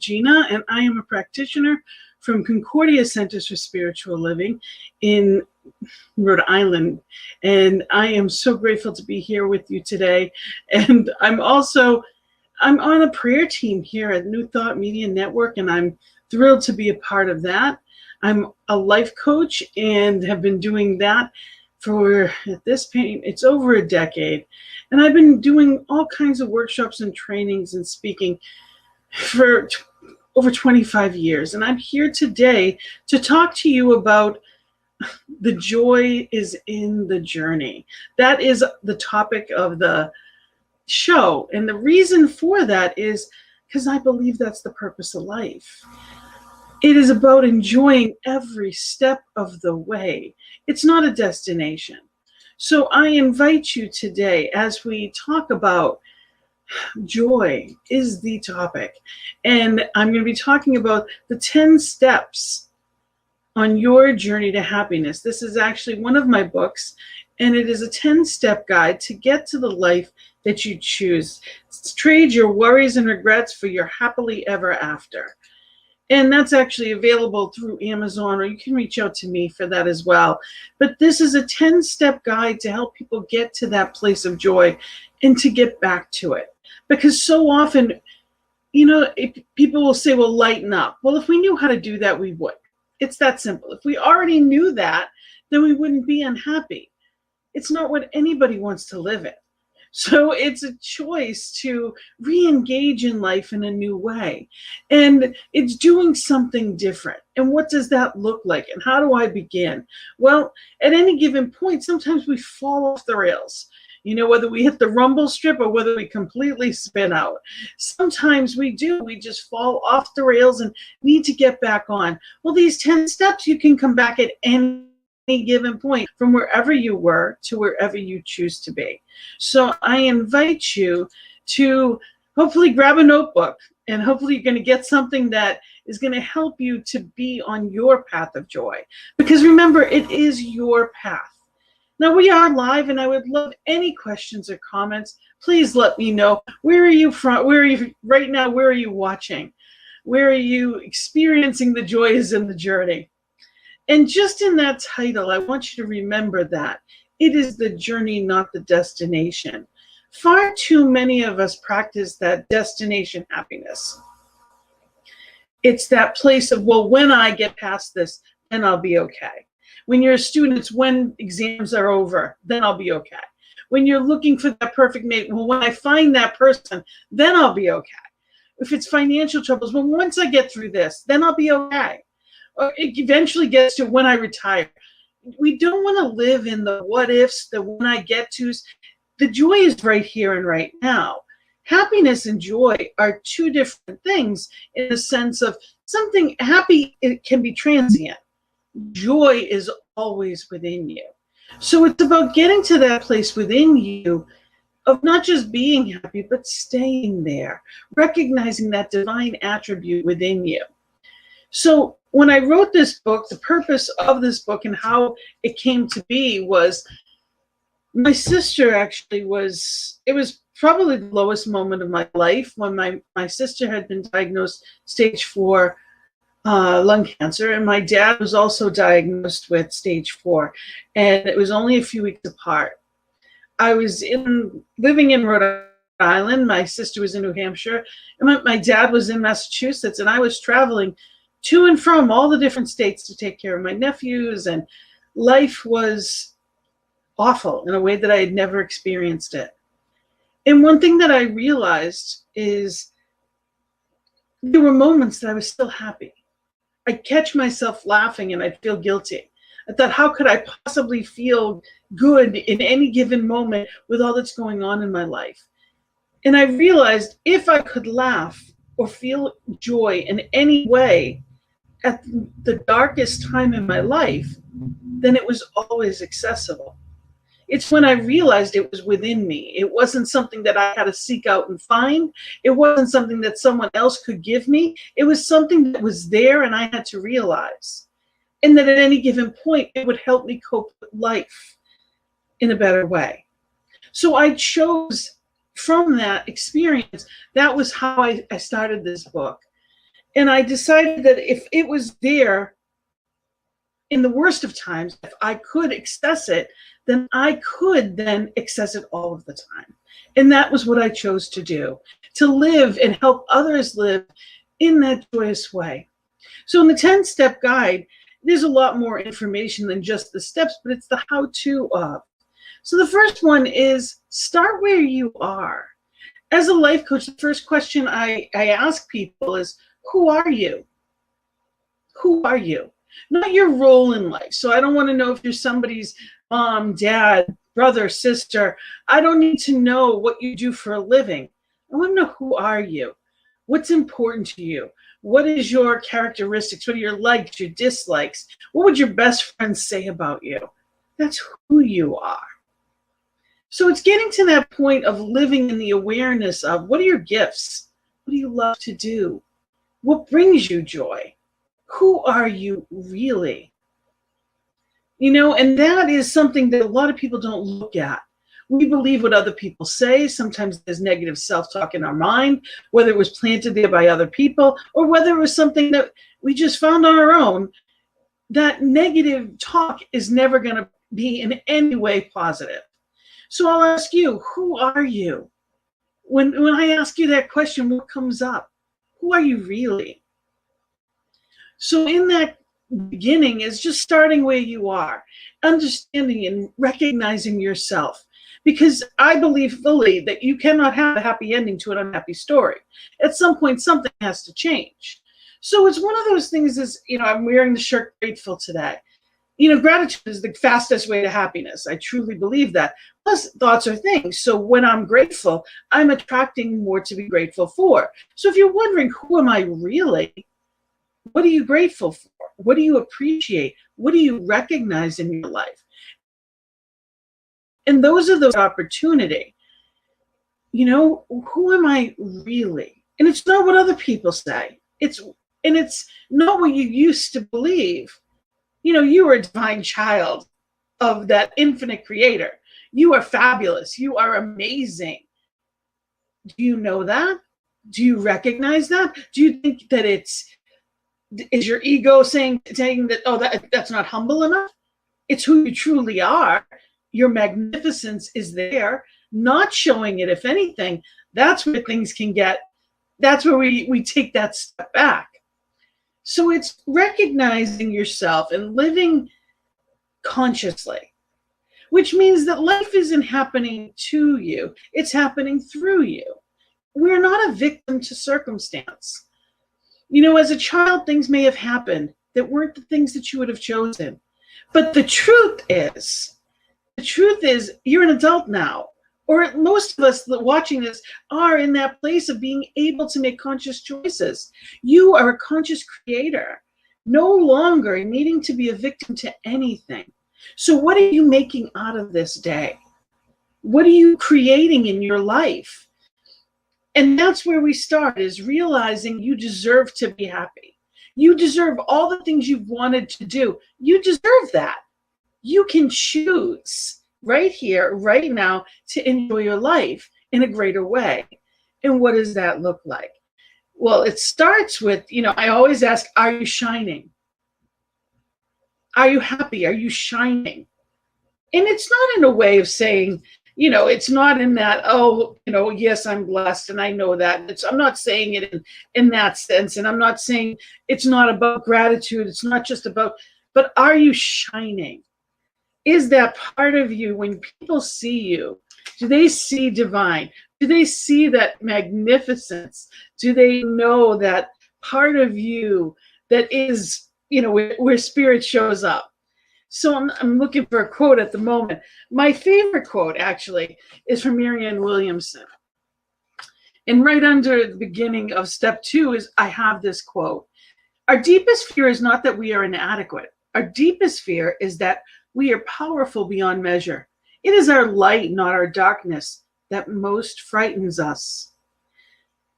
Gina, and I am a practitioner from Concordia Centers for Spiritual Living in Rhode Island. And I am so grateful to be here with you today. And I'm on a prayer team here at New Thought Media Network, and I'm thrilled to be a part of that. I'm a life coach and have been doing that for, at this point, it's over a decade. And I've been doing all kinds of workshops and trainings and speaking for over 25 years. And I'm here today to talk to you about the joy is in the journey. That is the topic of the show. And the reason for that is because I believe that's the purpose of life. It is about enjoying every step of the way. It's not a destination. So I invite you today, as we talk about joy is the topic, and I'm going to be talking about the 10 steps on your journey to happiness. This is actually one of my books, and it is a 10-step guide to get to the life that you choose. Trade your worries and regrets for your happily ever after. And that's actually available through Amazon, or you can reach out to me for that as well. But this is a 10-step guide to help people get to that place of joy and to get back to it. Because so often, people will say, well, lighten up. Well, if we knew how to do that, we would. It's that simple. If we already knew that, then we wouldn't be unhappy. It's not what anybody wants to live in. So it's a choice to re-engage in life in a new way. And it's doing something different. And what does that look like? And how do I begin? Well, at any given point, sometimes we fall off the rails. Whether we hit the rumble strip or whether we completely spin out. Sometimes we just fall off the rails and need to get back on. Well, these 10 steps, you can come back at any given point from wherever you were to wherever you choose to be. So I invite you to hopefully grab a notebook, and hopefully you're going to get something that is going to help you to be on your path of joy. Because remember, it is your path. Now, we are live, and I would love any questions or comments. Please let me know. Where are you from? Where are you right now? Where are you watching? Where are you experiencing the joys in the journey? And just in that title, I want you to remember that it is the journey, not the destination. Far too many of us practice that destination happiness. It's that place of, well, when I get past this, then I'll be okay. When you're a student, it's when exams are over, then I'll be okay. When you're looking for that perfect mate, well, when I find that person, then I'll be okay. If it's financial troubles, well, once I get through this, then I'll be okay. Or it eventually gets to when I retire. We don't want to live in the what ifs, the when I get to's. The joy is right here and right now. Happiness and joy are two different things in the sense of something happy, it can be transient. Joy is always within you. So it's about getting to that place within you of not just being happy, but staying there, recognizing that divine attribute within you. So when I wrote this book, the purpose of this book and how it came to be was my sister actually it was probably the lowest moment of my life when my sister had been diagnosed stage 4 lung cancer, and my dad was also diagnosed with stage 4, and it was only a few weeks apart. I was living in Rhode Island, my sister was in New Hampshire, and my dad was in Massachusetts, and I was traveling to and from all the different states to take care of my nephews, and life was awful in a way that I had never experienced it. And one thing that I realized is there were moments that I was still happy. I'd catch myself laughing and I'd feel guilty. I thought, how could I possibly feel good in any given moment with all that's going on in my life? And I realized if I could laugh or feel joy in any way at the darkest time in my life, then it was always accessible. It's when I realized it was within me. It wasn't something that I had to seek out and find. It wasn't something that someone else could give me. It was something that was there and I had to realize. And that at any given point, it would help me cope with life in a better way. So I chose from that experience, that was how I started this book. And I decided that if it was there in the worst of times, if I could access it, then I could then access it all of the time. And that was what I chose to do, to live and help others live in that joyous way. So in the 10-step guide, there's a lot more information than just the steps, but it's the how-to of. So the first one is start where you are. As a life coach, the first question I ask people is, who are you? Who are you? Not your role in life. So I don't want to know if you're somebody's mom, dad, brother, sister. I don't need to know what you do for a living. I want to know, who are you? What's important to you? What is your characteristics? What are your likes, your dislikes? What would your best friends say about you? That's who you are. So it's getting to that point of living in the awareness of, what are your gifts? What do you love to do? What brings you joy? Who are you really? You know, and that is something that a lot of people don't look at. We believe what other people say. Sometimes there's negative self-talk in our mind, whether it was planted there by other people or whether it was something that we just found on our own. That negative talk is never going to be in any way positive. So I'll ask you, who are you? When I ask you that question, what comes up? Who are you really? So in that beginning is just starting where you are, understanding and recognizing yourself. Because I believe fully that you cannot have a happy ending to an unhappy story. At some point, something has to change. So it's one of those things is, you know, I'm wearing the shirt grateful today. You know, gratitude is the fastest way to happiness. I truly believe that. Plus, thoughts are things. So when I'm grateful, I'm attracting more to be grateful for. So if you're wondering, who am I really? What are you grateful for? What do you appreciate? What do you recognize in your life? And those are the opportunity. You know, who am I really? And it's not what other people say. It's not what you used to believe. You know, you are a divine child of that infinite creator. You are fabulous. You are amazing. Do you know that? Do you recognize that? Do you think that is your ego saying that, oh, that's not humble enough? It's who you truly are. Your magnificence is there, not showing it. If anything, that's where things can get, that's where we take that step back. So it's recognizing yourself and living consciously, which means that life isn't happening to you. It's happening through you. We're not a victim to circumstance. You know, as a child, things may have happened that weren't the things that you would have chosen. But the truth is you're an adult now. Or most of us that watching this are in that place of being able to make conscious choices. You are a conscious creator, no longer needing to be a victim to anything. So what are you making out of this day? What are you creating in your life? And that's where we start, is realizing you deserve to be happy. You deserve all the things you've wanted to do. You deserve that. You can choose right here, right now, to enjoy your life in a greater way. And what does that look like? Well, it starts with, you know, I always ask, are you shining? Are you happy? Are you shining? And it's not in a way of saying, you know, it's not in that, oh, you know, yes, I'm blessed and I know that. I'm not saying it in that sense. And I'm not saying it's not about gratitude. It's not just about, but are you shining? Is that part of you, when people see you, do they see divine? Do they see that magnificence? Do they know that part of you that is, you know, where spirit shows up? So I'm looking for a quote at the moment. My favorite quote, actually, is from Marianne Williamson. And right under the beginning of step 2 is, I have this quote. Our deepest fear is not that we are inadequate. Our deepest fear is that we are powerful beyond measure. It is our light, not our darkness, that most frightens us.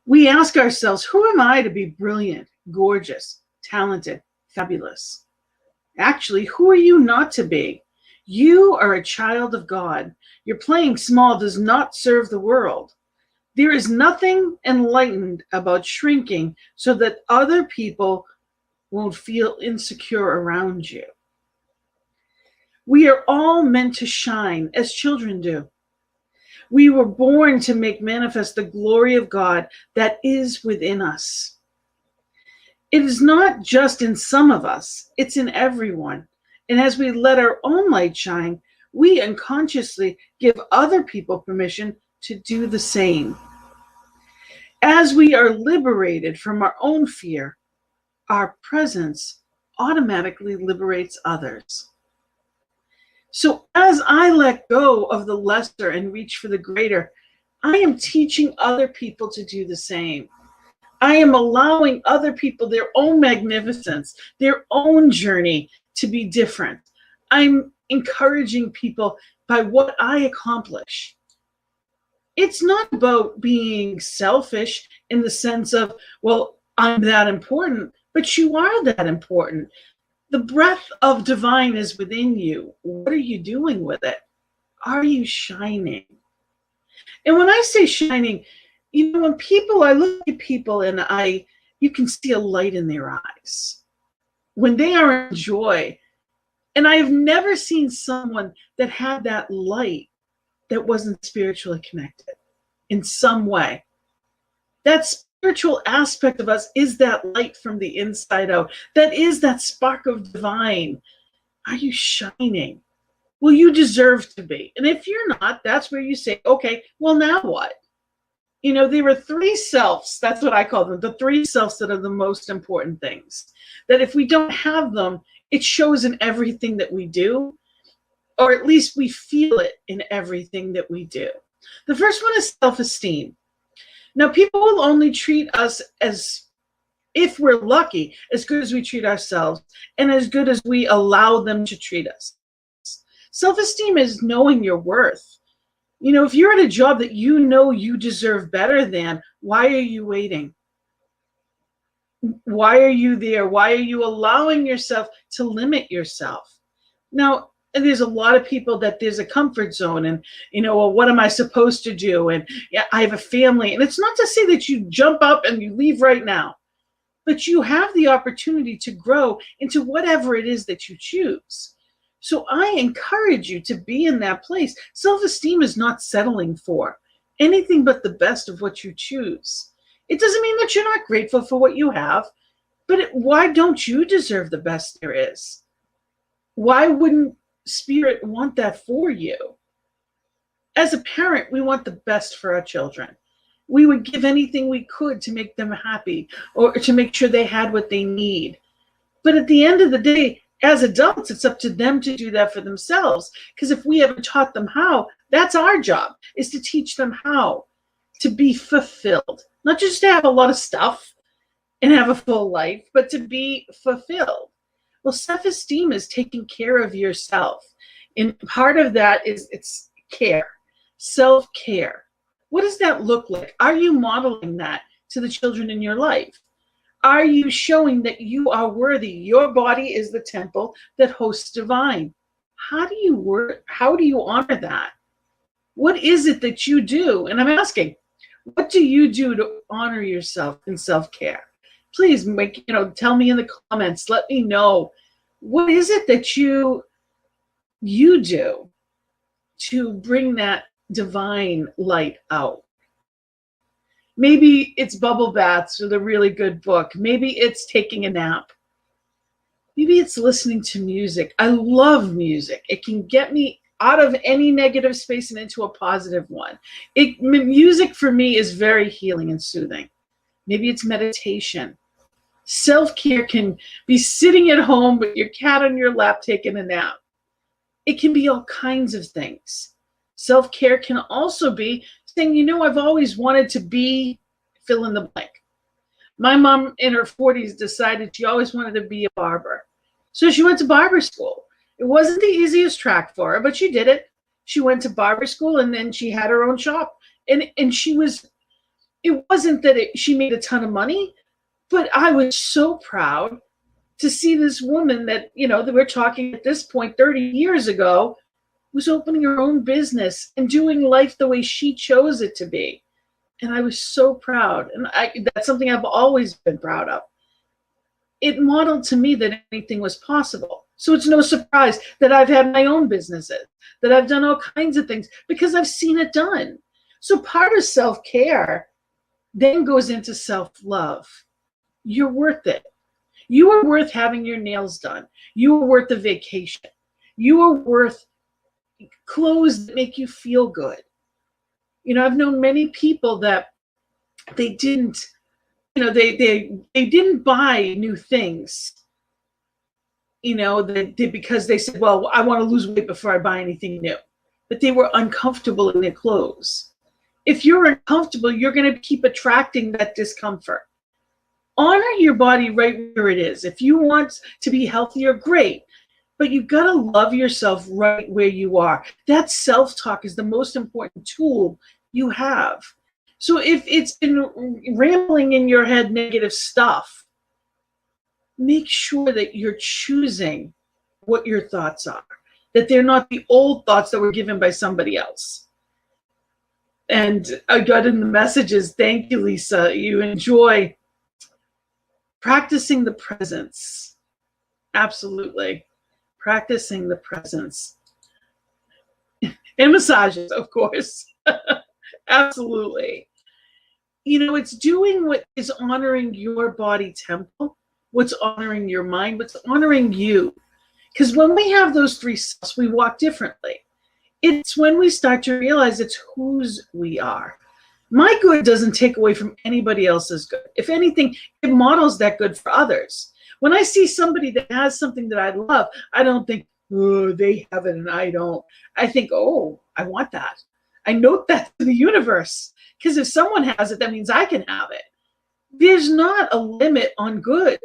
We ask ourselves, who am I to be brilliant, gorgeous, talented, fabulous? Actually, who are you not to be? You are a child of God. Your playing small does not serve the world. There is nothing enlightened about shrinking so that other people won't feel insecure around you. We are all meant to shine as children do. We were born to make manifest the glory of God that is within us. It is not just in some of us, it's in everyone. And as we let our own light shine, we unconsciously give other people permission to do the same. As we are liberated from our own fear, our presence automatically liberates others. So as I let go of the lesser and reach for the greater, I am teaching other people to do the same. I am allowing other people their own magnificence, their own journey to be different. I'm encouraging people by what I accomplish. It's not about being selfish in the sense of, well, I'm that important, but you are that important. The breath of divine is within you. What are you doing with it? Are you shining? And when I say shining, you know, when I look at people and you can see a light in their eyes. When they are in joy, and I have never seen someone that had that light that wasn't spiritually connected in some way. That spiritual aspect of us is that light from the inside out. That is that spark of divine. Are you shining? Well, you deserve to be. And if you're not, that's where you say, okay, well, now what? You know, there are three selves. That's what I call them. The three selves that are the most important things. That if we don't have them, it shows in everything that we do, or at least we feel it in everything that we do. The first one is self-esteem. Now, people will only treat us as, if we're lucky, as good as we treat ourselves and as good as we allow them to treat us. Self-esteem is knowing your worth. You know, if you're at a job that you know you deserve better than, why are you waiting? Why are you there? Why are you allowing yourself to limit yourself? Now, there's a lot of people that there's a comfort zone and, you know, well, what am I supposed to do? And yeah, I have a family. And it's not to say that you jump up and you leave right now, but you have the opportunity to grow into whatever it is that you choose. So I encourage you to be in that place. Self-esteem is not settling for anything but the best of what you choose. It doesn't mean that you're not grateful for what you have, but why don't you deserve the best there is? Why wouldn't Spirit want that for you? As a parent, we want the best for our children. We would give anything we could to make them happy or to make sure they had what they need. But at the end of the day, as adults, it's up to them to do that for themselves. Because if we haven't taught them how, that's our job, is to teach them how to be fulfilled. Not just to have a lot of stuff and have a full life, but to be fulfilled. Well, self-esteem is taking care of yourself. And part of that is it's care, self-care. What does that look like? Are you modeling that to the children in your life? Are you showing that you are worthy? Your body is the temple that hosts divine. How do you honor that? What is it that you do? And I'm asking, what do you do to honor yourself in self-care? Please tell me in the comments. Let me know, what is it that you do to bring that divine light out? Maybe it's bubble baths with a really good book. Maybe it's taking a nap. Maybe it's listening to music. I love music. It can get me out of any negative space and into a positive one. Music for me is very healing and soothing. Maybe it's meditation. Self-care can be sitting at home with your cat on your lap taking a nap. It can be all kinds of things. Self-care can also be saying, I've always wanted to be fill in the blank. My mom in her 40s decided she always wanted to be a barber. So she went to barber school. It wasn't the easiest track for her, but she did it. She went to barber school and then she had her own shop. And it wasn't that she made a ton of money, but I was so proud to see this woman that we're talking at this point 30 years ago, was opening her own business and doing life the way she chose it to be. And I was so proud. And that's something I've always been proud of. It modeled to me that anything was possible. So it's no surprise that I've had my own businesses, that I've done all kinds of things because I've seen it done. So part of self-care then goes into self-love. You're worth it. You are worth having your nails done. You are worth a vacation. You are worth clothes that make you feel good. You know, I've known many people that they didn't, you know, they didn't buy new things, you know, because they said, well, I want to lose weight before I buy anything new. But they were uncomfortable in their clothes. If you're uncomfortable, you're going to keep attracting that discomfort. Honor your body right where it is. If you want to be healthier, great. But you've got to love yourself right where you are. That self-talk is the most important tool you have. So if it's been rambling in your head negative stuff, make sure that you're choosing what your thoughts are, that they're not the old thoughts that were given by somebody else. And I got in the messages, thank you, Lisa. You enjoy practicing the presence. Absolutely. Practicing the presence. And massages, of course. Absolutely. You know, it's doing what is honoring your body temple, what's honoring your mind, what's honoring you. Because when we have those three selves, we walk differently. It's when we start to realize it's whose we are. My good doesn't take away from anybody else's good. If anything, it models that good for others. When I see somebody that has something that I love, I don't think, oh, they have it and I don't. I think, oh, I want that. I note that to the universe. Because if someone has it, that means I can have it. There's not a limit on good.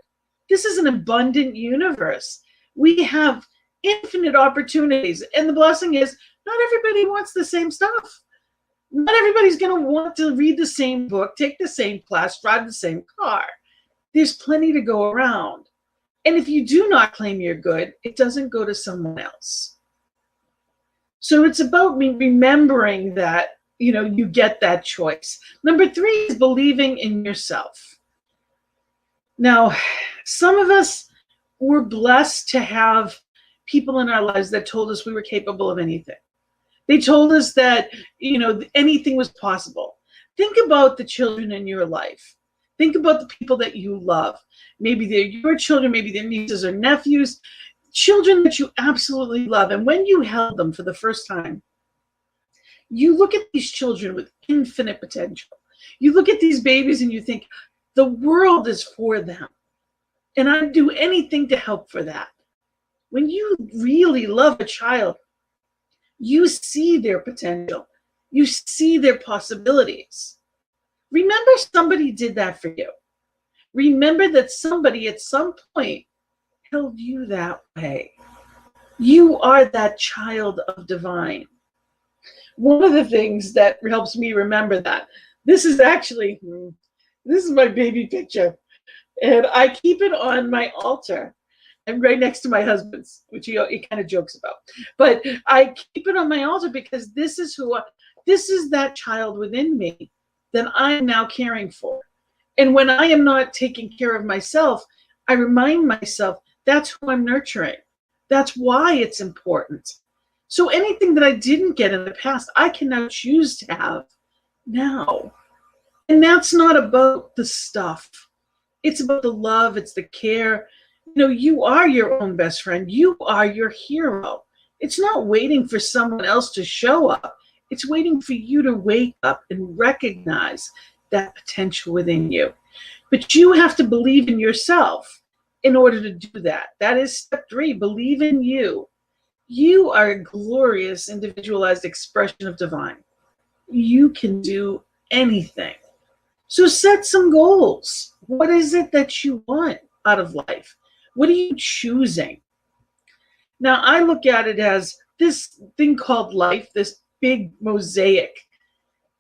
This is an abundant universe. We have infinite opportunities. And the blessing is, not everybody wants the same stuff. Not everybody's going to want to read the same book, take the same class, drive the same car. There's plenty to go around. And if you do not claim your good, it doesn't go to someone else. So it's about me remembering that, you know, you get that choice. Number 3 is believing in yourself. Now, some of us were blessed to have people in our lives that told us we were capable of anything. They told us that, you know, anything was possible. Think about the children in your life. Think about the people that you love. Maybe they're your children, maybe they're nieces or nephews, children that you absolutely love. And when you held them for the first time, you look at these children with infinite potential. You look at these babies and you think, the world is for them. And I'd do anything to help for that. When you really love a child, you see their potential. You see their possibilities. Remember somebody did that for you. Remember that somebody at some point held you that way. You are that child of divine. One of the things that helps me remember that, this is my baby picture. And I keep it on my altar. I'm right next to my husband's, which he kind of jokes about. But I keep it on my altar because this is that child within me that I'm now caring for. And when I am not taking care of myself, I remind myself that's who I'm nurturing. That's why it's important. So anything that I didn't get in the past, I can now choose to have now. And that's not about the stuff. It's about the love. It's the care. You know, you are your own best friend. You are your hero. It's not waiting for someone else to show up. It's waiting for you to wake up and recognize that potential within you. But you have to believe in yourself in order to do that. That is step 3, believe in you. You are a glorious individualized expression of divine. You can do anything. So set some goals. What is it that you want out of life? What are you choosing? Now, I look at it as this thing called life, this big mosaic.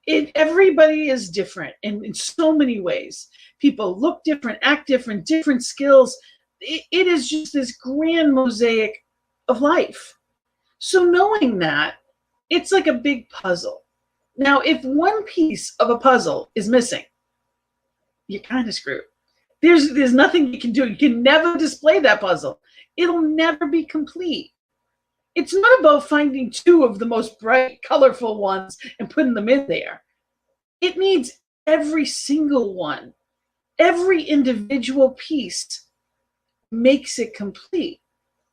Everybody is different in so many ways. People look different, act different, different skills. It is just this grand mosaic of life. So knowing that, it's like a big puzzle. Now, if one piece of a puzzle is missing, you're kind of screwed. There's nothing you can do. You can never display that puzzle. It'll never be complete. It's not about finding two of the most bright, colorful ones and putting them in there. It needs every single one. Every individual piece makes it complete.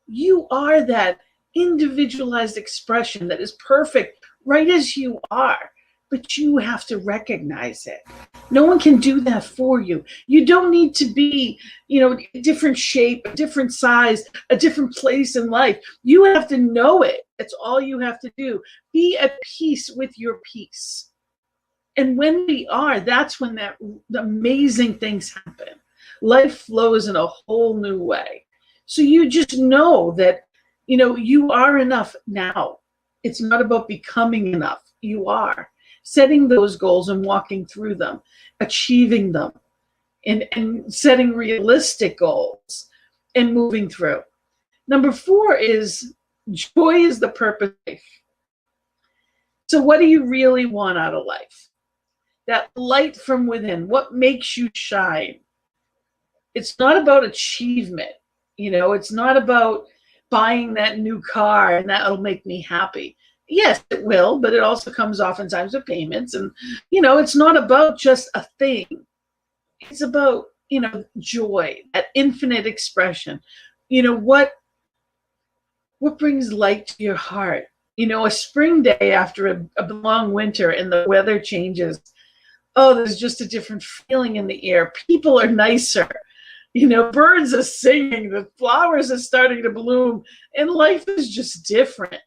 You are that individualized expression that is perfect right as you are, but you have to recognize it. No one can do that for you. You don't need to be, a different shape, a different size, a different place in life. You have to know it. That's all you have to do. Be at peace with your peace. And when we are, that's when the amazing things happen. Life flows in a whole new way. So you just know that, you are enough now. It's not about becoming enough. You are. Setting those goals and walking through them, achieving them, and setting realistic goals and moving through. Number 4 is joy is the purpose of life. So what do you really want out of life? That light from within, what makes you shine? It's not about achievement. It's not about buying that new car and that'll make me happy. Yes, it will, but it also comes oftentimes with payments. And, it's not about just a thing. It's about, joy, that infinite expression. What brings light to your heart? A spring day after a long winter and the weather changes. Oh, there's just a different feeling in the air. People are nicer. Birds are singing. The flowers are starting to bloom. And life is just different.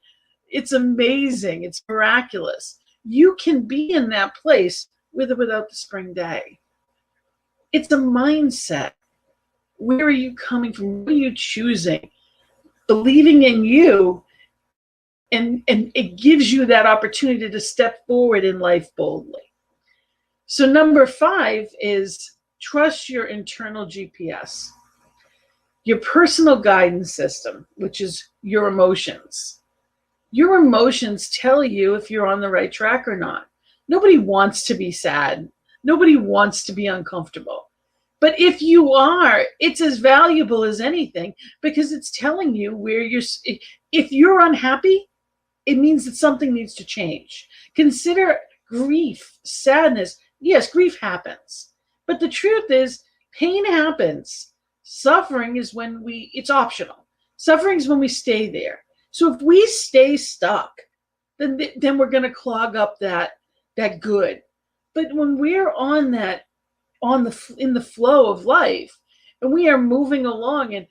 It's amazing. It's miraculous. You can be in that place with or without the spring day. It's a mindset. Where are you coming from? What are you choosing? Believing in you, and it gives you that opportunity to step forward in life boldly. So number 5 is trust your internal GPS, your personal guidance system, which is your emotions. Your emotions tell you if you're on the right track or not. Nobody wants to be sad. Nobody wants to be uncomfortable. But if you are, it's as valuable as anything because it's telling you where if you're unhappy, it means that something needs to change. Consider grief, sadness. Yes, grief happens. But the truth is, pain happens. Suffering is when it's optional. Suffering is when we stay there. So if we stay stuck, then we're going to clog up that good. But when we're in the flow of life, and we are moving along, and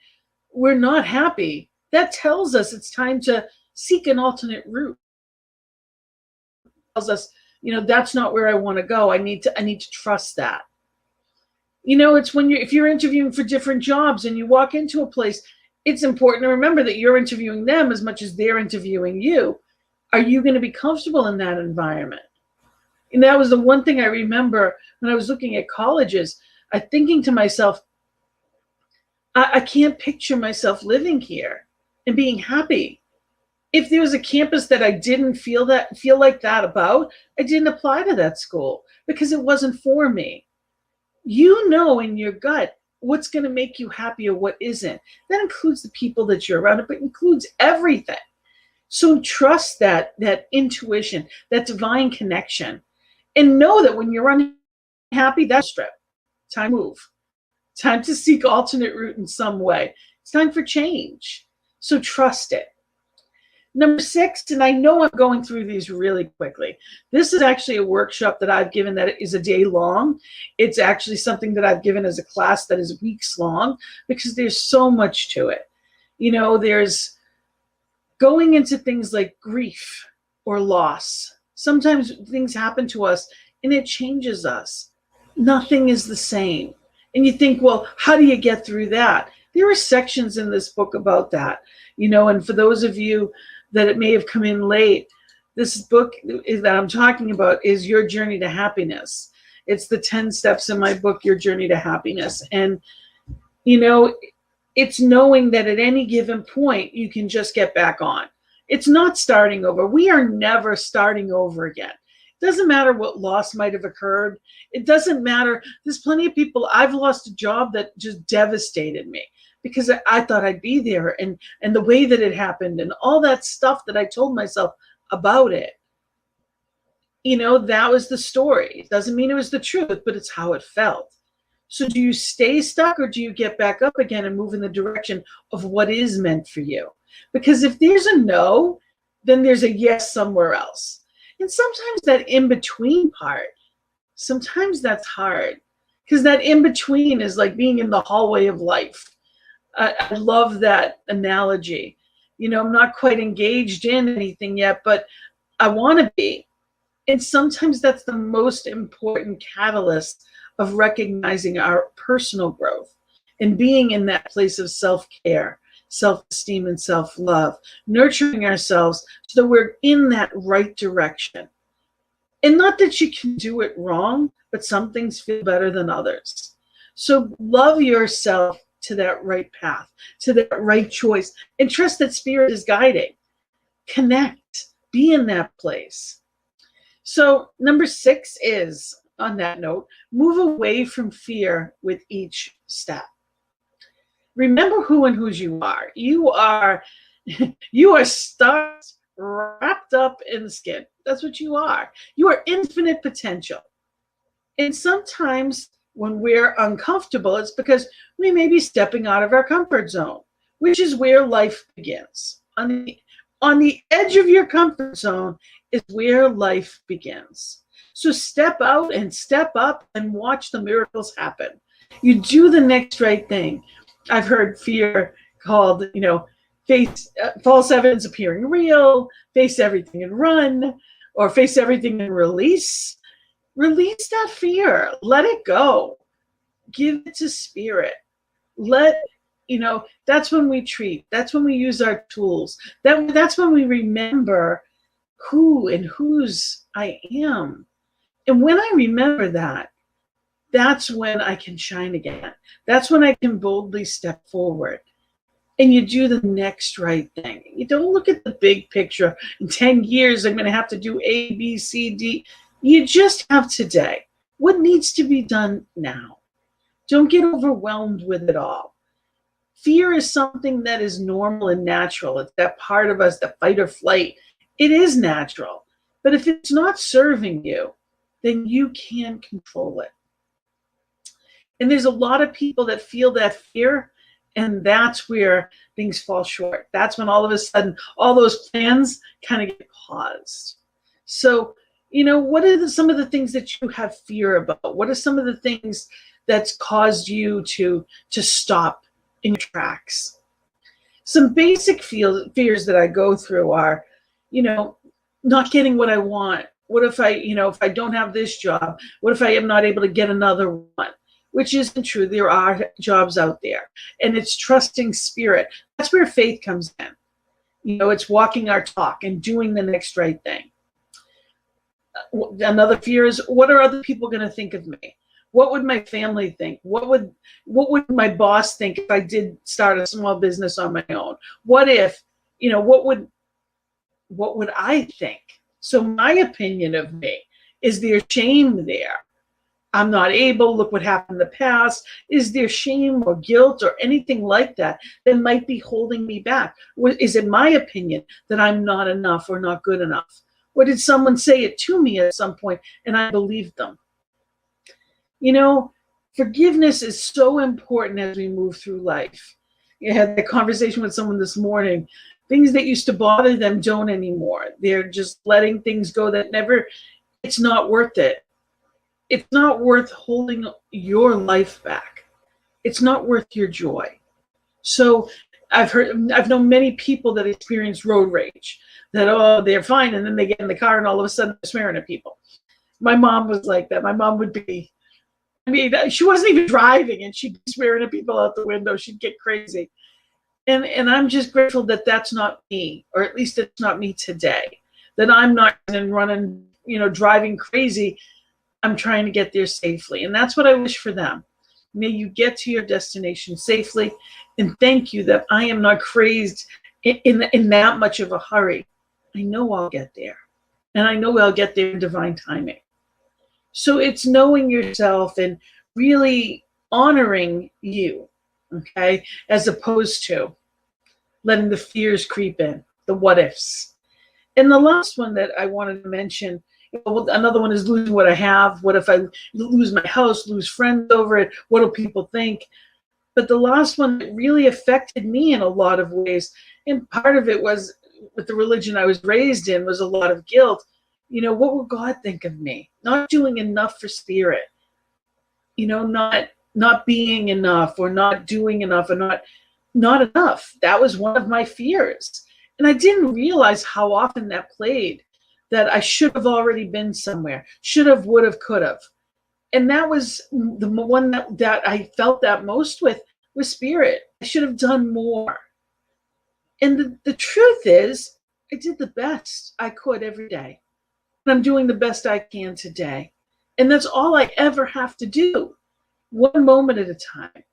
we're not happy, that tells us it's time to seek an alternate route. It tells us, that's not where I want to go. I need to trust that. It's when if you're interviewing for different jobs and you walk into a place, it's important to remember that you're interviewing them as much as they're interviewing you. Are you going to be comfortable in that environment? And that was the one thing I remember when I was looking at colleges, thinking to myself, I can't picture myself living here and being happy. If there was a campus that I didn't feel like that about, I didn't apply to that school because it wasn't for me. In your gut what's going to make you happy or what isn't. That includes the people that you're around, but it includes everything. So trust that intuition, that divine connection, and know that when you're unhappy, that's strip. Time to move. Time to seek alternate route in some way. It's time for change. So trust it. Number 6, and I know I'm going through these really quickly. This is actually a workshop that I've given that is a day long. It's actually something that I've given as a class that is weeks long because there's so much to it. There's going into things like grief or loss. Sometimes things happen to us and it changes us. Nothing is the same. And you think, well, how do you get through that? There are sections in this book about that, and for those of you that it may have come in late, this book that I'm talking about is Your Journey to Happiness. It's the 10 steps in my book, Your Journey to Happiness. And, it's knowing that at any given point, you can just get back on. It's not starting over. We are never starting over again. Doesn't matter what loss might have occurred. It doesn't matter. There's plenty of people. I've lost a job that just devastated me because I thought I'd be there, and the way that it happened and all that stuff that I told myself about it. You know, that was the story. It doesn't mean it was the truth, but it's how it felt. So do you stay stuck, or do you get back up again and move in the direction of what is meant for you? Because if there's a no, then there's a yes somewhere else. And sometimes that in-between part, sometimes that's hard, because that in-between is like being in the hallway of life. I love that analogy. You know, I'm not quite engaged in anything yet, but I want to be. And sometimes that's the most important catalyst of recognizing our personal growth and being in that place of self-care, self-esteem, and self-love, nurturing ourselves so that we're in that right direction. And not that you can do it wrong, but some things feel better than others. So love yourself to that right path, to that right choice, and trust that Spirit is guiding. Connect, be in that place. So number 6 is, on that note, move away from fear with each step. Remember who and whose you are. You are stars wrapped up in the skin. That's what you are. You are infinite potential. And sometimes when we're uncomfortable, it's because we may be stepping out of our comfort zone, which is where life begins. On the edge of your comfort zone is where life begins. So step out and step up and watch the miracles happen. You do the next right thing. I've heard fear called, face false evidence appearing real, face everything and run, or face everything and release. Release that fear. Let it go. Give it to Spirit. That's when we treat. That's when we use our tools. That's when we remember who and whose I am. And when I remember that, that's when I can shine again. That's when I can boldly step forward. And you do the next right thing. You don't look at the big picture. In 10 years, I'm going to have to do A, B, C, D. You just have today. What needs to be done now? Don't get overwhelmed with it all. Fear is something that is normal and natural. It's that part of us, the fight or flight. It is natural. But if it's not serving you, then you can control it. And there's a lot of people that feel that fear, and that's where things fall short. That's when all of a sudden, all those plans kind of get paused. So, what are some of the things that you have fear about? What are some of the things that's caused you to stop in your tracks? Some basic fears that I go through are, not getting what I want. What if I don't have this job? What if I am not able to get another one? Which isn't true. There are jobs out there. And it's trusting Spirit. That's where faith comes in. It's walking our talk and doing the next right thing. Another fear is, what are other people going to think of me? What would my family think? What would my boss think if I did start a small business on my own? What if, what would I think? So my opinion of me, is there shame there? I'm not able, look what happened in the past. Is there shame or guilt or anything like that might be holding me back? Is it my opinion that I'm not enough or not good enough? Or did someone say it to me at some point and I believed them? Forgiveness is so important as we move through life. I had a conversation with someone this morning. Things that used to bother them don't anymore. They're just letting things go it's not worth it. It's not worth holding your life back. It's not worth your joy. So I've known many people that experience road rage, that, they're fine, and then they get in the car and all of a sudden they're swearing at people. My mom was like that. My mom would be, she wasn't even driving and she'd be swearing at people out the window. She'd get crazy. And I'm just grateful that that's not me, or at least it's not me today, that I'm not running, driving crazy. I'm trying to get there safely. And that's what I wish for them. May you get to your destination safely. And thank you that I am not crazed in that much of a hurry. I know I'll get there. And I know I'll get there in divine timing. So it's knowing yourself and really honoring you, okay, as opposed to letting the fears creep in, the what ifs. And the last one that I wanted to mention, another one is losing what I have. What if I lose my house, lose friends over it? What do people think? But the last one that really affected me in a lot of ways, and part of it was with the religion I was raised in, was a lot of guilt. What will God think of me? Not doing enough for spirit. Not being enough, or not doing enough, or not enough. That was one of my fears. And I didn't realize how often that played, that I should have already been somewhere, should have, would have, could have. And that was the one that I felt that most with spirit. I should have done more. And the truth is, I did the best I could every day. And I'm doing the best I can today. And that's all I ever have to do. One moment at a time.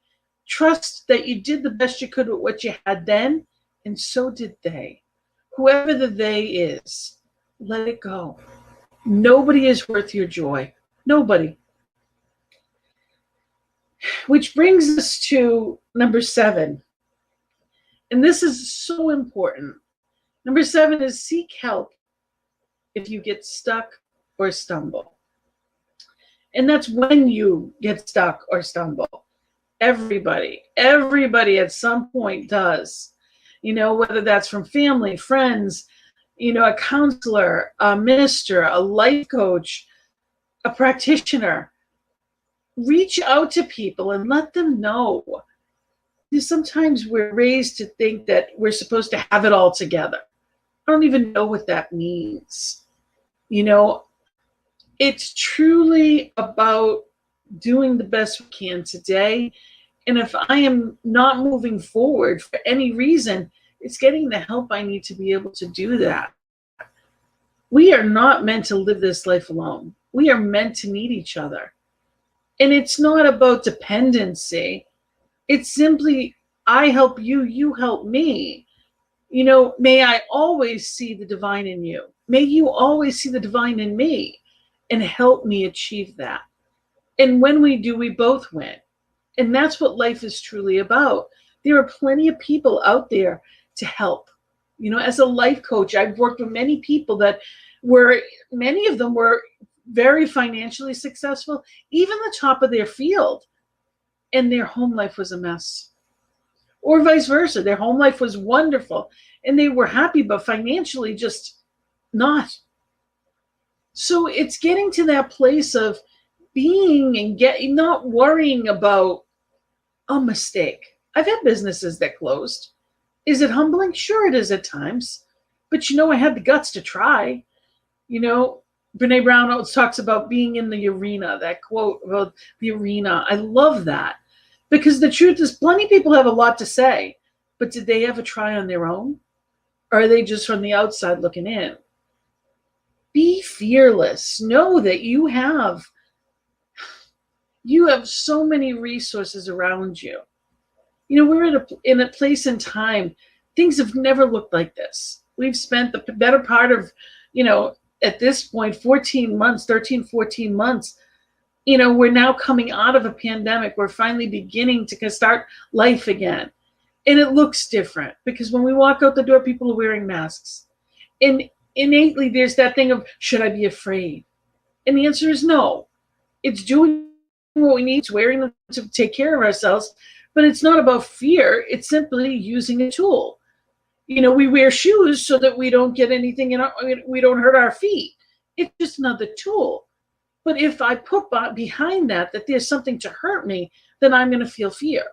Trust that you did the best you could with what you had then, and so did they. Whoever the they is, let it go. Nobody is worth your joy. Nobody. Which brings us to number 7. And this is so important. Number 7 is seek help if you get stuck or stumble. And that's when you get stuck or stumble. Everybody at some point does. Whether that's from family, friends, a counselor, a minister, a life coach, a practitioner. Reach out to people and let them know. Because sometimes we're raised to think that we're supposed to have it all together. I don't even know what that means. It's truly about doing the best we can today. And if I am not moving forward for any reason, it's getting the help I need to be able to do that. We are not meant to live this life alone. We are meant to need each other. And it's not about dependency. It's simply, I help you, you help me. May I always see the divine in you. May you always see the divine in me and help me achieve that. And when we do, we both win. And that's what life is truly about. There are plenty of people out there to help. As a life coach, I've worked with many people many of them were very financially successful, even the top of their field, and their home life was a mess. Or vice versa. Their home life was wonderful and they were happy, but financially just not. So it's getting to that place of being and not worrying about a mistake. I've had businesses that closed. Is it humbling? Sure, it is at times. But I had the guts to try. Brene Brown always talks about being in the arena, that quote about the arena. I love that. Because the truth is, plenty of people have a lot to say. But did they ever try on their own? Or are they just from the outside looking in? Be fearless. Know that you have so many resources around you. We're in a place in time, things have never looked like this. We've spent the better part of, at this point, 13, 14 months, we're now coming out of a pandemic. We're finally beginning to start life again. And it looks different because when we walk out the door, people are wearing masks. And innately, there's that thing of, should I be afraid? And the answer is no. It's doing what we need, wearing them to take care of ourselves. But it's not about fear. It's simply using a tool. We wear shoes so that we don't get anything we don't hurt our feet. It's just another tool. But if I put behind that there's something to hurt me, then I'm going to feel fear.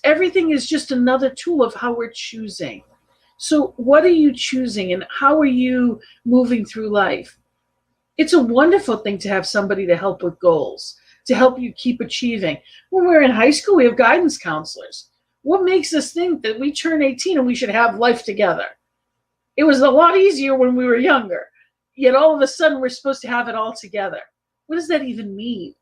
Everything is just another tool of how we're choosing. So what are you choosing and how are you moving through life? It's a wonderful thing to have somebody to help with goals, to help you keep achieving. When we're in high school, we have guidance counselors. What makes us think that we turn 18 and we should have life together? It was a lot easier when we were younger. Yet all of a sudden, we're supposed to have it all together. What does that even mean?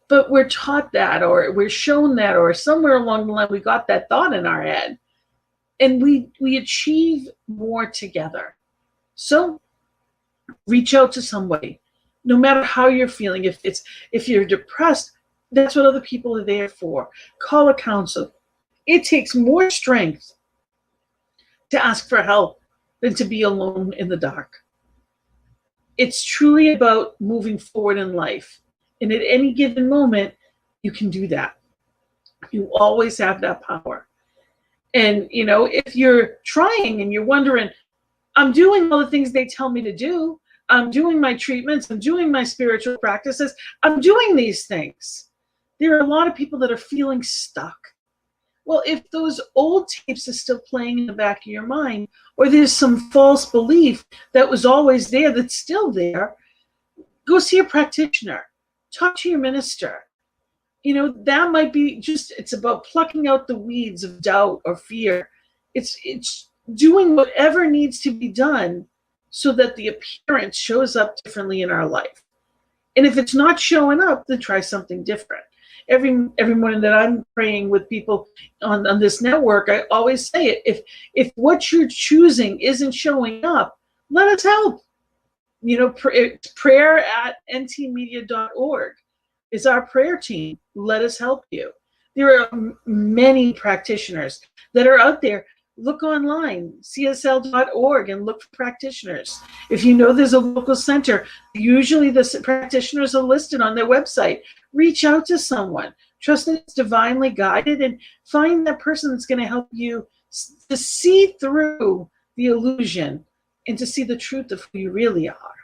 But we're taught that, or we're shown that, or somewhere along the line, we got that thought in our head. And we achieve more together. So reach out to somebody, no matter how you're feeling. If you're depressed, that's what other people are there for. Call a counselor. It takes more strength to ask for help than to be alone in the dark. It's truly about moving forward in life. And at any given moment, you can do that. You always have that power. And, if you're trying and you're wondering, I'm doing all the things they tell me to do, I'm doing my treatments, I'm doing my spiritual practices, I'm doing these things. There are a lot of people that are feeling stuck. Well, if those old tapes are still playing in the back of your mind, or there's some false belief that was always there that's still there, go see a practitioner. Talk to your minister. That might be it's about plucking out the weeds of doubt or fear. It's doing whatever needs to be done so that the appearance shows up differently in our life. And if it's not showing up, then try something different. Every morning that I'm praying with people on this network, I always say it. If what you're choosing isn't showing up, let us help. prayer@ntmedia.org is our prayer team. Let us help you. There are many practitioners that are out there. Look online, csl.org, and look for practitioners. If you know there's a local center, usually the practitioners are listed on their website. Reach out to someone. Trust that it's divinely guided, and find that person that's going to help you to see through the illusion and to see the truth of who you really are.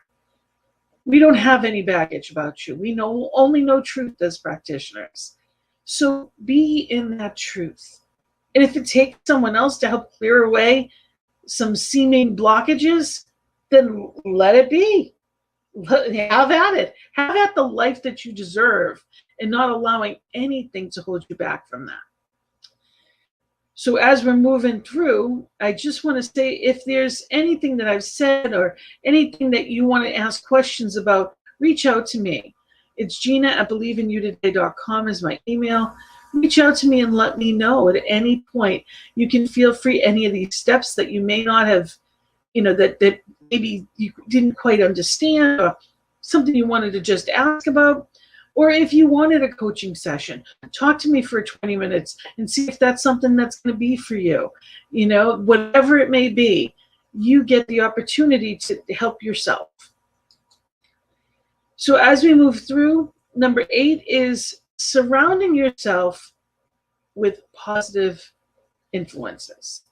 We don't have any baggage about you. We only know truth as practitioners. So be in that truth. And if it takes someone else to help clear away some seeming blockages, then let it be. Have at it. Have at the life that you deserve, and not allowing anything to hold you back from that. So as we're moving through, I just want to say, if there's anything that I've said or anything that you want to ask questions about, reach out to me. It's Gina@believeinouttoday.com is my email. Reach out to me and let me know at any point. You can feel free, any of these steps that you may not have, that maybe you didn't quite understand, or something you wanted to just ask about. Or if you wanted a coaching session, talk to me for 20 minutes and see if that's something that's going to be for you. Whatever it may be, you get the opportunity to help yourself. So as we move through, number 8 is surrounding yourself with positive influences.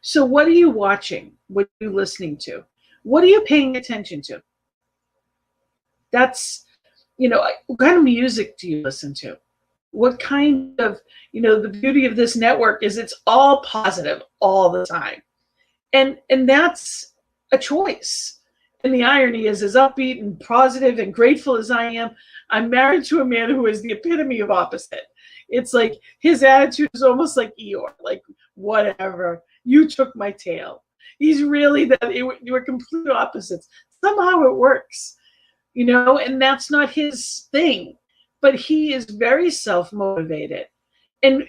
So what are you watching? What are you listening to? What are you paying attention to? That's, what kind of music do you listen to? What kind of, the beauty of this network is it's all positive all the time. And that's a choice. And the irony is, as upbeat and positive and grateful as I am, I'm married to a man who is the epitome of opposite. It's like his attitude is almost like Eeyore, like, whatever, you took my tail. He's really we're complete opposites. Somehow it works, and that's not his thing. But he is very self-motivated. And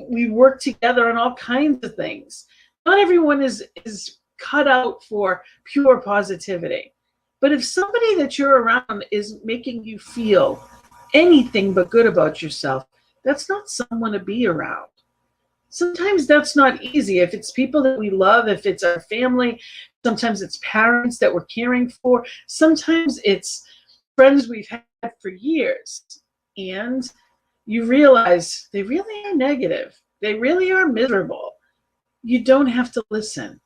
we work together on all kinds of things. Not everyone is cut out for pure positivity. But if somebody that you're around is making you feel anything but good about yourself, that's not someone to be around. Sometimes that's not easy. If it's people that we love, if it's our family, sometimes it's parents that we're caring for, sometimes it's friends we've had for years. And you realize they really are negative. They really are miserable. You don't have to listen.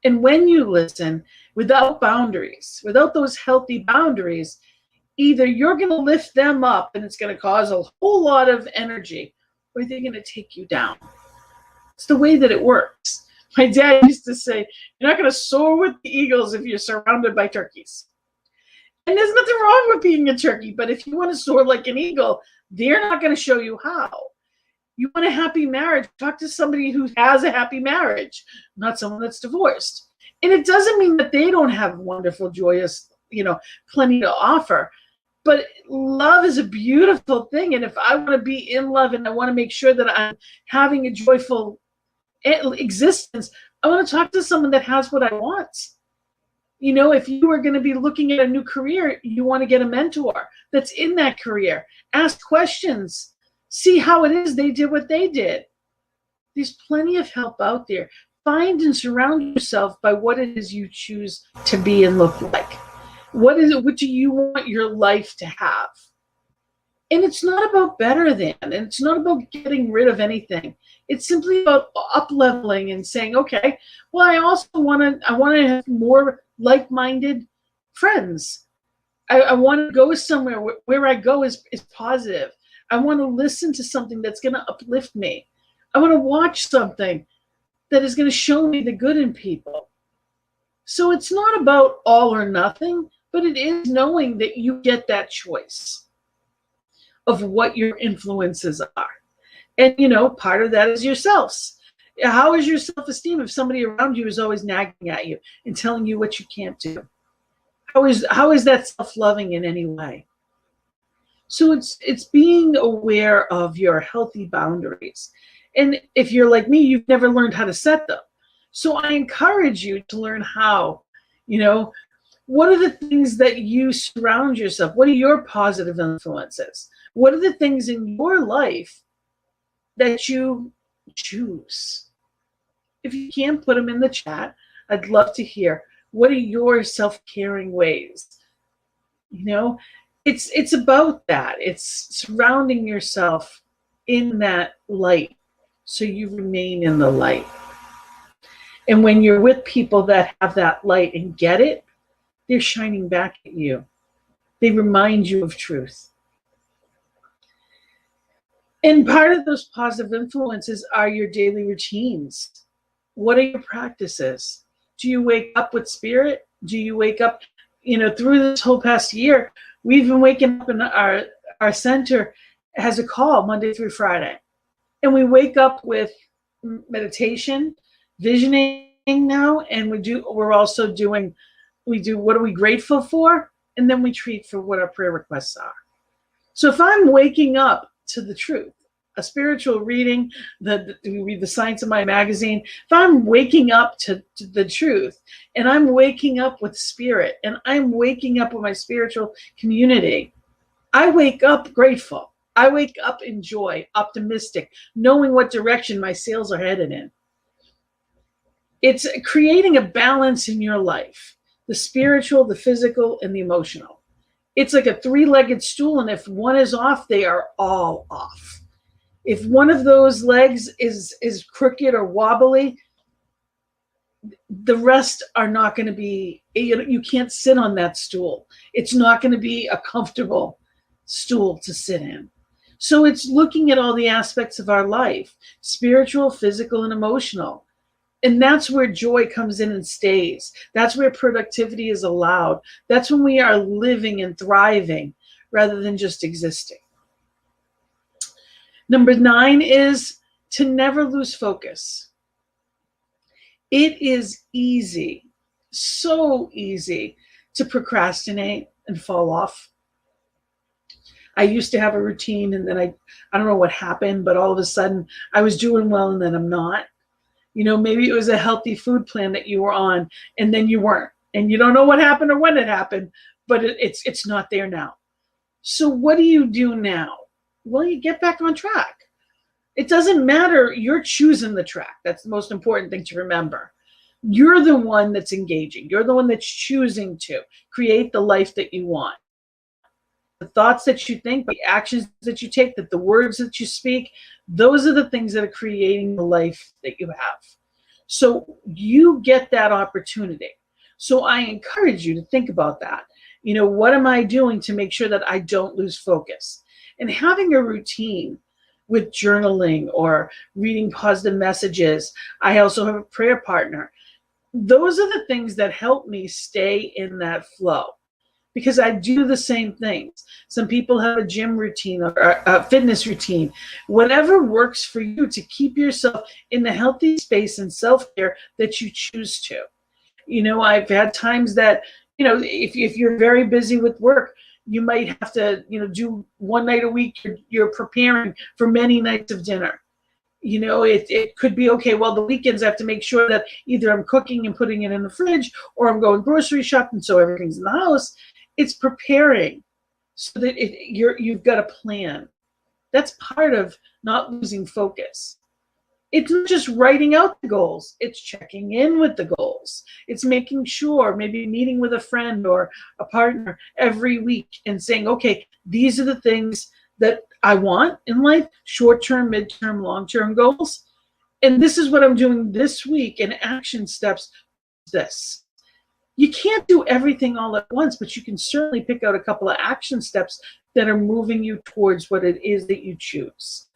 And when you listen without boundaries, without those healthy boundaries, either you're going to lift them up and it's going to cause a whole lot of energy, or they're going to take you down. It's the way that it works. My dad used to say, you're not going to soar with the eagles if you're surrounded by turkeys. And there's nothing wrong with being a turkey, but if you want to soar like an eagle, they're not going to show you how. You want a happy marriage, talk to somebody who has a happy marriage, not someone that's divorced. And it doesn't mean that they don't have wonderful, joyous, plenty to offer. But love is a beautiful thing. And if I want to be in love and I want to make sure that I'm having a joyful existence. I want to talk to someone that has what I want. You know, if you are going to be looking at a new career, you want to get a mentor that's in that career. Ask questions. See how it is they did what they did. There's plenty of help out there. Find and surround yourself by what it is you choose to be and look like. What do you want your life to have? And it's not about better than, and it's not about getting rid of anything. It's simply about up-leveling and saying, okay, well, I also want to have more like-minded friends. I want to go somewhere where I go is positive. I want to listen to something that's going to uplift me. I want to watch something that is going to show me the good in people. So it's not about all or nothing, but it is knowing that you get that choice of what your influences are. And, you know, part of that is yourselves. How is your self-esteem if somebody around you is always nagging at you and telling you what you can't do? How is that self-loving in any way? So it's being aware of your healthy boundaries. And if you're like me, you've never learned how to set them. So I encourage you to learn how. You know, what are the things that you surround yourself? What are your positive influences? What are the things in your life that you choose? If you can't put them in the chat, I'd love to hear. What are your self-caring ways? You know, it's about that. It's surrounding yourself in that light so you remain in the light. And when you're with people that have that light and get it, they're shining back at you. They remind you of truth. And part of those positive influences are your daily routines. What are your practices? Do you wake up with spirit? Do you wake up, you know, through this whole past year, we've been waking up in our center has a call Monday through Friday. And we wake up with meditation, visioning now, and we do what are we grateful for? And then we treat for what our prayer requests are. So if I'm waking up to the truth, a spiritual reading, we read the Science of Mind magazine, if I'm waking up to the truth, and I'm waking up with spirit, and I'm waking up with my spiritual community, I wake up grateful. I wake up in joy, optimistic, knowing what direction my sails are headed in. It's creating a balance in your life, the spiritual, the physical, and the emotional. It's like a three-legged stool, and if one is off, they are all off. If one of those legs is crooked or wobbly, the rest are not going to be, you can't sit on that stool. It's not going to be a comfortable stool to sit in. So it's looking at all the aspects of our life, spiritual, physical, and emotional. And that's where joy comes in and stays. That's where productivity is allowed. That's when we are living and thriving rather than just existing. Number 9 is to never lose focus. It is easy, so easy to procrastinate and fall off. I used to have a routine, and then I don't know what happened, but all of a sudden I was doing well and then I'm not. You know, maybe it was a healthy food plan that you were on and then you weren't. And you don't know what happened or when it happened, but it's not there now. So what do you do now? Well, you get back on track. It doesn't matter. You're choosing the track. That's the most important thing to remember. You're the one that's engaging. You're the one that's choosing to create the life that you want. The thoughts that you think, the actions that you take, the words that you speak, those are the things that are creating the life that you have. So you get that opportunity. So I encourage you to think about that. You know, what am I doing to make sure that I don't lose focus? And having a routine with journaling or reading positive messages. I also have a prayer partner. Those are the things that help me stay in that flow, because I do the same things. Some people have a gym routine or a fitness routine. Whatever works for you to keep yourself in the healthy space and self-care that you choose to. You know, I've had times that, you know, if you're very busy with work, you might have to, you know, do one night a week, you're preparing for many nights of dinner. You know, it could be, okay, well, the weekends I have to make sure that either I'm cooking and putting it in the fridge, or I'm going grocery shopping so everything's in the house. It's preparing so that you've got a plan. That's part of not losing focus. It's not just writing out the goals. It's checking in with the goals. It's making sure, maybe meeting with a friend or a partner every week and saying, okay, these are the things that I want in life, short-term, mid-term, long-term goals. And this is what I'm doing this week, and action steps this. You can't do everything all at once, but you can certainly pick out a couple of action steps that are moving you towards what it is that you choose.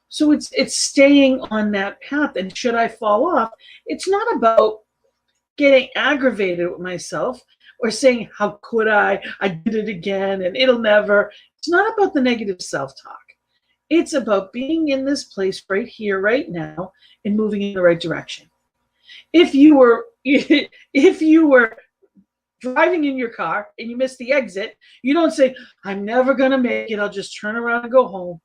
So it's staying on that path. And should I fall off, it's not about getting aggravated with myself or saying, how could I did it again and it'll never. It's not about the negative self-talk. It's about being in this place right here, right now, and moving in the right direction. If you were driving in your car and you miss the exit, you don't say, I'm never going to make it, I'll just turn around and go home.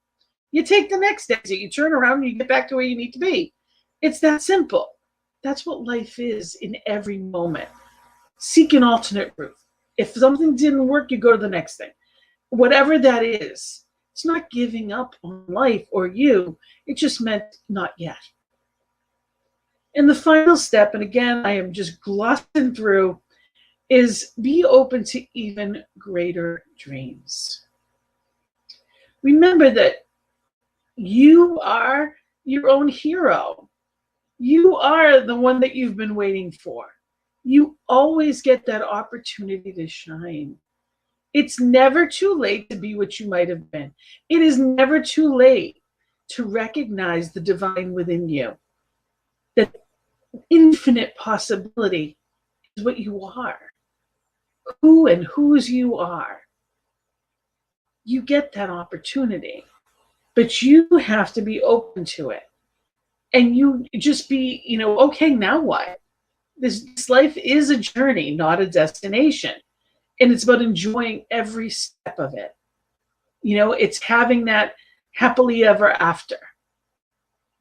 You take the next exit, you turn around, and you get back to where you need to be. It's that simple. That's what life is in every moment. Seek an alternate route. If something didn't work, you go to the next thing. Whatever that is, it's not giving up on life or you. It just meant not yet. And the final step, and again, I am just glossing through, is be open to even greater dreams. Remember that you are your own hero. You are the one that you've been waiting for. You always get that opportunity to shine. It's never too late to be what you might have been. It is never too late to recognize the divine within you. That infinite possibility is what you are. Who and whose you are. You get that opportunity. But you have to be open to it. And you just be, okay, now what? This life is a journey, not a destination. And it's about enjoying every step of it. It's having that happily ever after.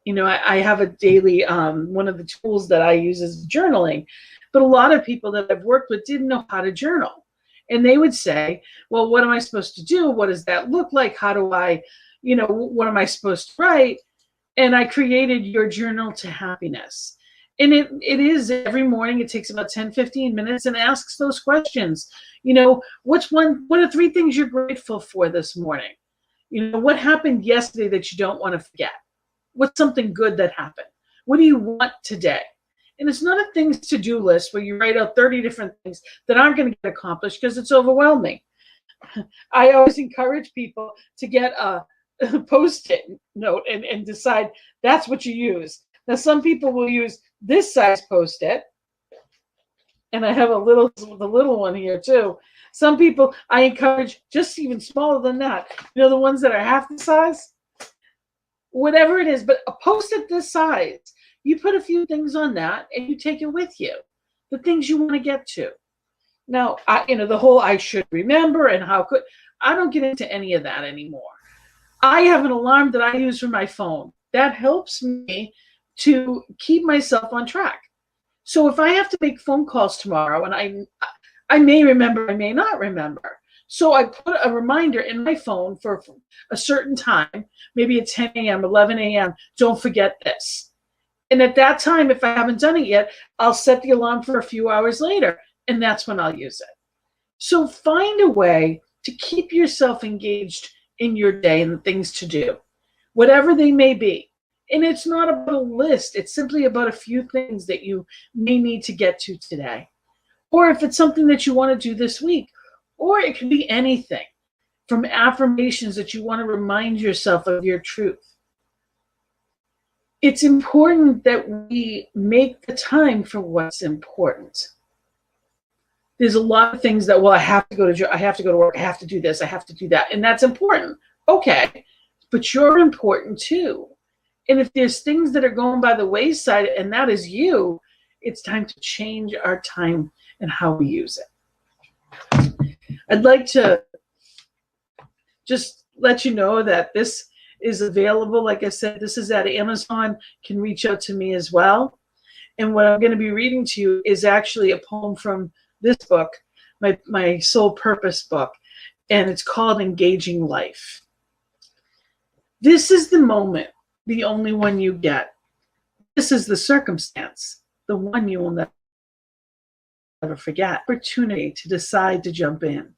I have a daily, one of the tools that I use is journaling. But a lot of people that I've worked with didn't know how to journal. And they would say, well, what am I supposed to do? What does that look like? How do I, what am I supposed to write? And I created Your Journal to Happiness. And it is every morning, it takes about 10, 15 minutes and asks those questions. What are 3 things you're grateful for this morning? What happened yesterday that you don't want to forget? What's something good that happened? What do you want today? And it's not a things to do list where you write out 30 different things that aren't going to get accomplished because it's overwhelming. I always encourage people to get a Post-it note and decide that's what you use. Now, some people will use this size Post-it, and I have the little one here too. Some people I encourage just even smaller than that. The ones that are half the size, whatever it is. But a Post-it this size, you put a few things on that, and you take it with you. The things you want to get to. Now, the whole I should remember and how could I don't get into any of that anymore. I have an alarm that I use for my phone. That helps me to keep myself on track. So if I have to make phone calls tomorrow, and I may remember, I may not remember. So I put a reminder in my phone for a certain time, maybe at 10 a.m., 11 a.m., don't forget this. And at that time, if I haven't done it yet, I'll set the alarm for a few hours later, and that's when I'll use it. So find a way to keep yourself engaged in your day and the things to do, whatever they may be. And it's not about a list. It's simply about a few things that you may need to get to today. Or if it's something that you want to do this week, or it could be anything from affirmations that you want to remind yourself of your truth. It's important that we make the time for what's important. There's a lot of things that, well, I have to go to work, I have to do this, I have to do that, and that's important. Okay, but you're important too. And if there's things that are going by the wayside, and that is you, it's time to change our time and how we use it. I'd like to just let you know that this is available. Like I said, this is at Amazon. You can reach out to me as well. And what I'm going to be reading to you is actually a poem from this book, my Soul Purpose book, and it's called Engaging Life. This is the moment, the only one you get. This is the circumstance, the one you will never forget. Opportunity to decide to jump in.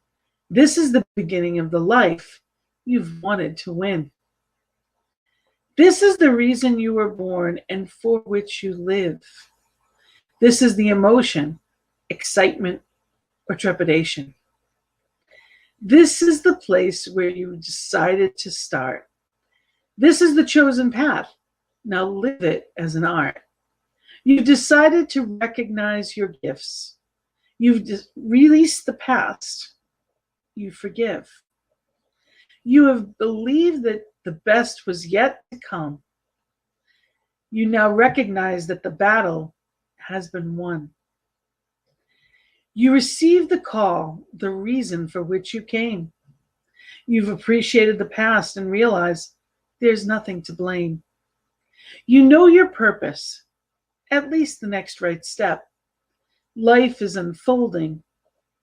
This is the beginning of the life you've wanted to win. This is the reason you were born and for which you live. This is the emotion, excitement, or trepidation. This is the place where you decided to start. This is the chosen path. Now live it as an art. You've decided to recognize your gifts. You've released the past. You forgive. You have believed that the best was yet to come. You now recognize that the battle has been won. You received the call, the reason for which you came. You've appreciated the past and realized there's nothing to blame. You know your purpose, at least the next right step. Life is unfolding,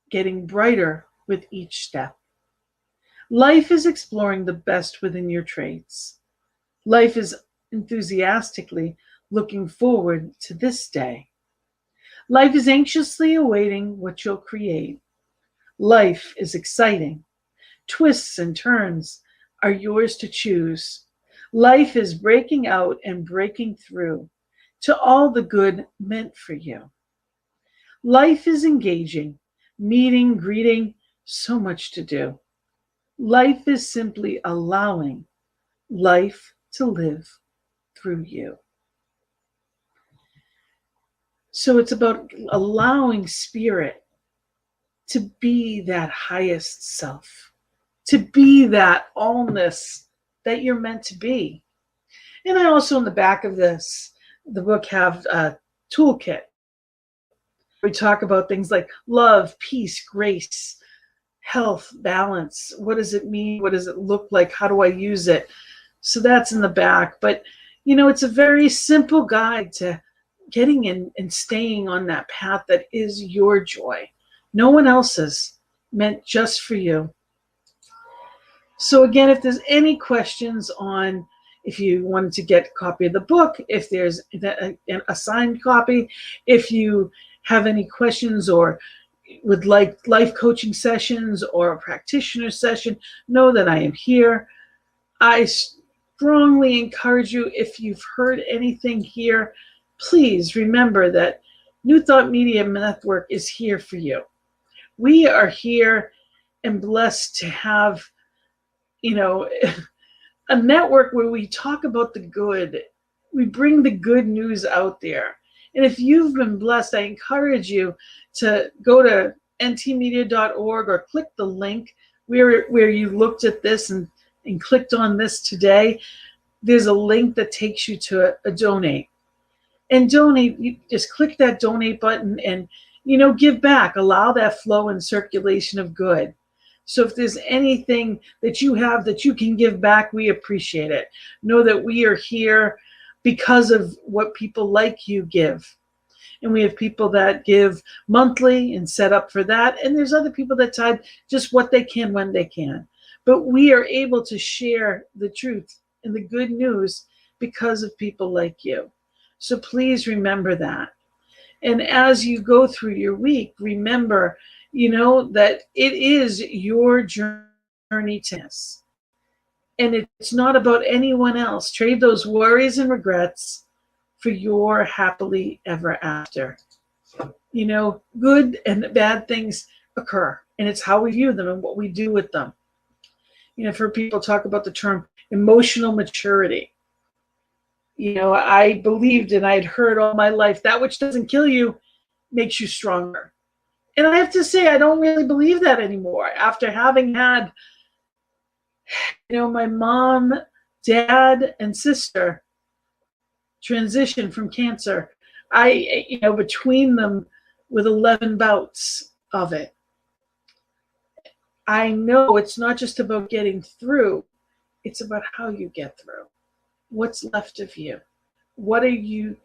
getting brighter with each step. Life is exploring the best within your traits. Life is enthusiastically looking forward to this day. Life is anxiously awaiting what you'll create. Life is exciting. Twists and turns are yours to choose. Life is breaking out and breaking through to all the good meant for you. Life is engaging, meeting, greeting, so much to do. Life is simply allowing life to live through you. So it's about allowing spirit to be that highest self, to be that allness that you're meant to be. And I also, in the back of the book, have a toolkit. We talk about things like love, peace, grace, health, balance. What does it mean? What does it look like? How do I use it? So that's in the back. But, it's a very simple guide to getting in and staying on that path that is your joy. No one else's, meant just for you. So again, if there's any questions on if you wanted to get a copy of the book, if there's a signed copy, if you have any questions or would like life coaching sessions or a practitioner session, know that I am here. I strongly encourage you, if you've heard anything here, please remember that New Thought Media Network is here for you. We are here and blessed to have, a network where we talk about the good. We bring the good news out there. And if you've been blessed, I encourage you to go to ntmedia.org or click the link where you looked at this and clicked on this today. There's a link that takes you to a donate. And donate, you just click that donate button and, give back. Allow that flow and circulation of good. So if there's anything that you have that you can give back, we appreciate it. Know that we are here because of what people like you give. And we have people that give monthly and set up for that. And there's other people that tithe just what they can when they can. But we are able to share the truth and the good news because of people like you. So please remember that. And as you go through your week, remember, that it is your journey to this. And it's not about anyone else. Trade those worries and regrets for your happily ever after. Good and bad things occur, and it's how we view them and what we do with them. For people talk about the term emotional maturity. I believed and I'd heard all my life, that which doesn't kill you makes you stronger. And I have to say, I don't really believe that anymore. After having had, my mom, dad, and sister transition from cancer, between them with 11 bouts of it, I know it's not just about getting through, It's about how you get through. What's left of you? What are you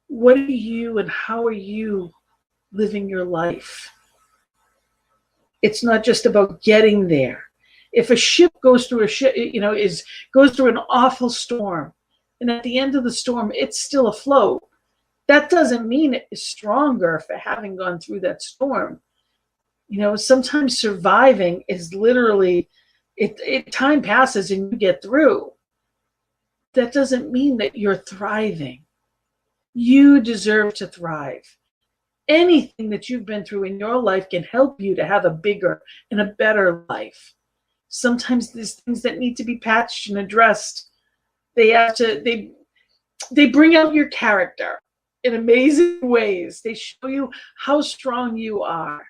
and how are you living your life? It's not just about getting there. If a ship goes through goes through an awful storm, and at the end of the storm it's still afloat, that doesn't mean it is stronger for having gone through that storm. Sometimes surviving is literally time passes and you get through. That doesn't mean that you're thriving. You deserve to thrive. Anything that you've been through in your life can help you to have a bigger and a better life. Sometimes there's things that need to be patched and addressed. They bring out your character in amazing ways. They show you how strong you are.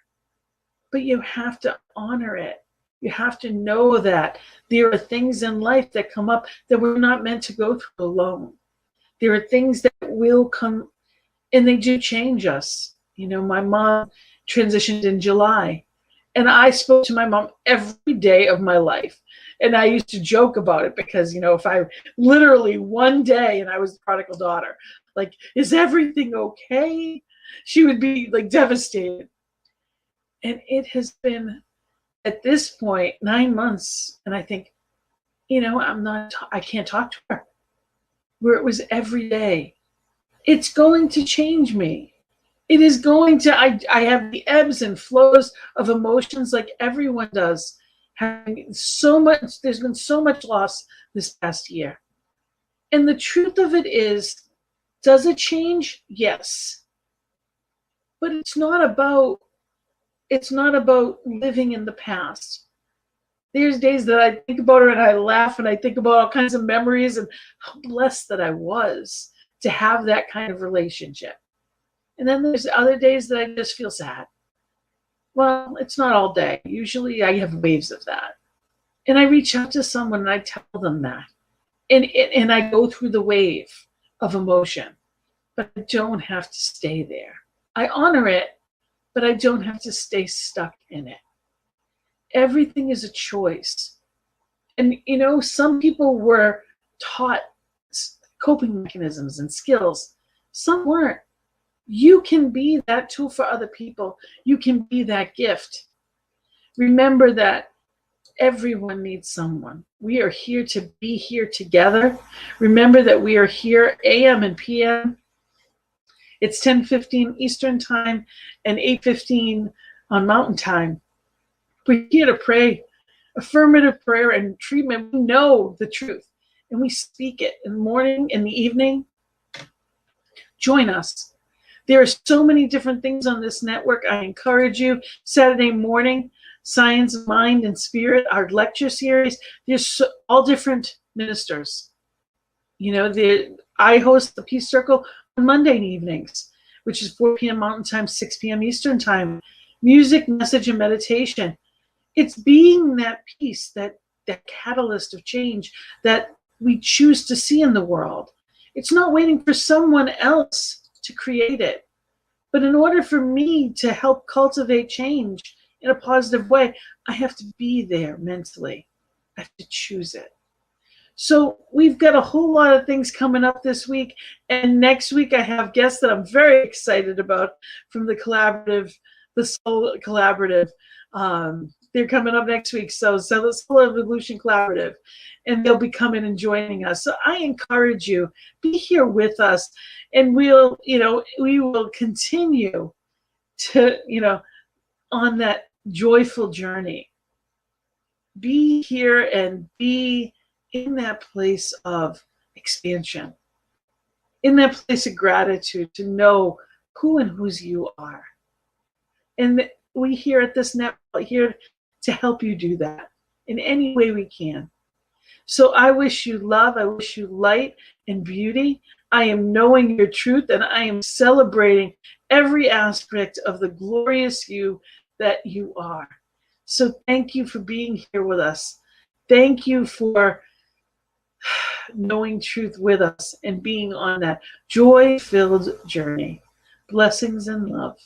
But you have to honor it. You have to know that there are things in life that come up that we're not meant to go through alone. There are things that will come, and they do change us. My mom transitioned in July, and I spoke to my mom every day of my life. And I used to joke about it because, if I literally one day and I was the prodigal daughter, like, is everything okay? She would be like devastated. And it has been, at this point, 9 months. And I think, I can't talk to her. Where it was every day. It's going to change me. It is going to, I have the ebbs and flows of emotions like everyone does. Having so much, there's been so much loss this past year. And the truth of it is, does it change? Yes. But it's not about living in the past. There's days that I think about her and I laugh and I think about all kinds of memories and how blessed that I was to have that kind of relationship. And then there's other days that I just feel sad. Well, it's not all day. Usually I have waves of that. And I reach out to someone and I tell them that. And I go through the wave of emotion. But I don't have to stay there. I honor it, but I don't have to stay stuck in it. Everything is a choice. And, some people were taught coping mechanisms and skills. Some weren't. You can be that tool for other people. You can be that gift. Remember that everyone needs someone. We are here to be here together. Remember that we are here AM and PM. It's 10:15 Eastern Time and 8:15 on Mountain Time. We're here to pray affirmative prayer and treatment. We know the truth and we speak it in the morning, in the evening. Join us. There are so many different things on this network. I encourage you. Saturday morning, Science, Mind, and Spirit, our lecture series. There's all different ministers. I host the Peace Circle on Monday evenings, which is 4 p.m. Mountain Time, 6 p.m. Eastern Time. Music, message, and meditation. It's being that peace, that catalyst of change that we choose to see in the world. It's not waiting for someone else to create it. But in order for me to help cultivate change in a positive way, I have to be there mentally. I have to choose it. So we've got a whole lot of things coming up this week. And next week I have guests that I'm very excited about from the collaborative, the Soul Collaborative. They're coming up next week. So the Soul Evolution Collaborative. And they'll be coming and joining us. So I encourage you, be here with us. And we will continue to, on that joyful journey. Be here and be in that place of expansion, in that place of gratitude to know who and whose you are. And we here at this network are here to help you do that in any way we can. So I wish you love, I wish you light and beauty. I am knowing your truth and I am celebrating every aspect of the glorious you that you are. So thank you for being here with us. Thank you for knowing truth with us and being on that joy-filled journey. Blessings and love.